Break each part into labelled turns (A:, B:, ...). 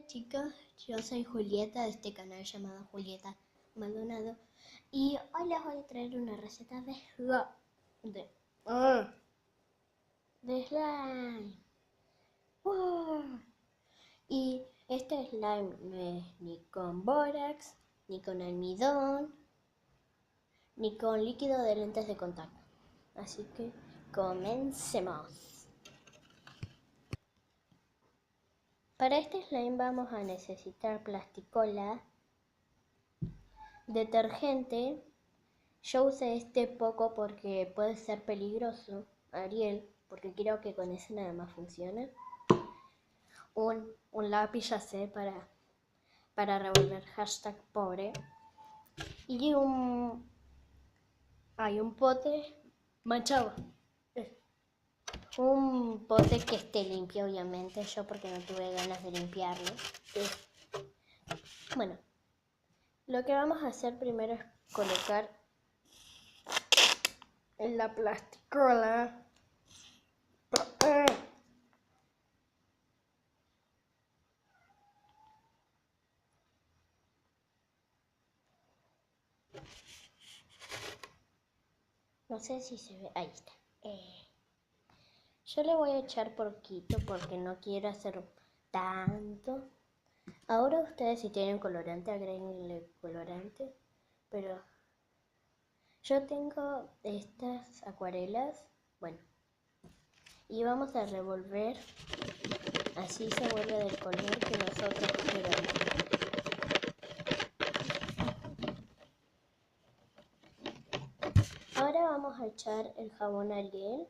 A: chicos, yo soy Julieta de este canal llamado Julieta Maldonado y hoy les voy a traer una receta de slime. ¡Wow! Y este slime no es ni con bórax, ni con almidón, ni con líquido de lentes de contacto. Así que comencemos. Para este slime vamos a necesitar plasticola, detergente. Yo usé este poco porque puede ser peligroso, Ariel, porque creo que con ese nada más funciona. Un lápiz ya sé para revolver, #pobre. Y un pote manchado. Un pote que esté limpio, obviamente, yo porque no tuve ganas de limpiarlo. Bueno, lo que vamos a hacer primero es colocar en la plasticola no sé si se ve, ahí está. Yo le voy a echar poquito porque no quiero hacer tanto. Ahora ustedes si tienen colorante, agréguenle colorante. Pero yo tengo estas acuarelas, bueno. Y vamos a revolver, así se vuelve del color que nosotros queramos. Ahora vamos a echar el jabón Ariel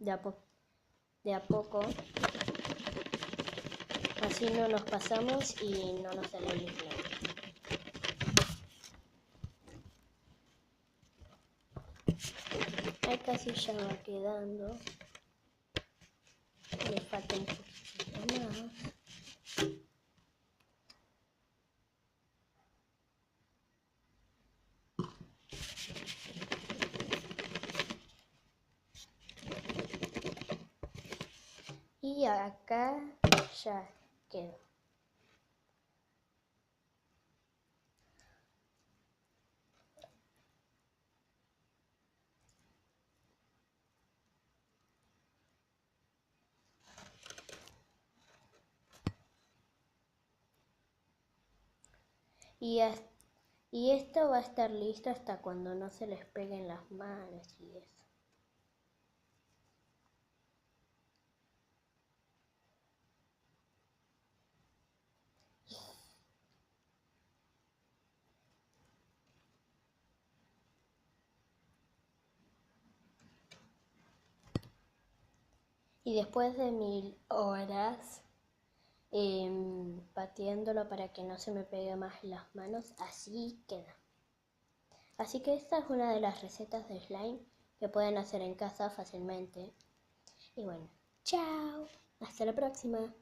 A: de a poco, así no nos pasamos y no nos sale el slime. Ahí casi ya va quedando, le falta un poquito más. Y acá ya quedó. Y esto va a estar listo hasta cuando no se les peguen las manos y eso. Y después de 1000 horas pateándolo para que no se me pegue más las manos, así queda. Así que esta es una de las recetas de slime que pueden hacer en casa fácilmente. Y bueno, chao, hasta la próxima.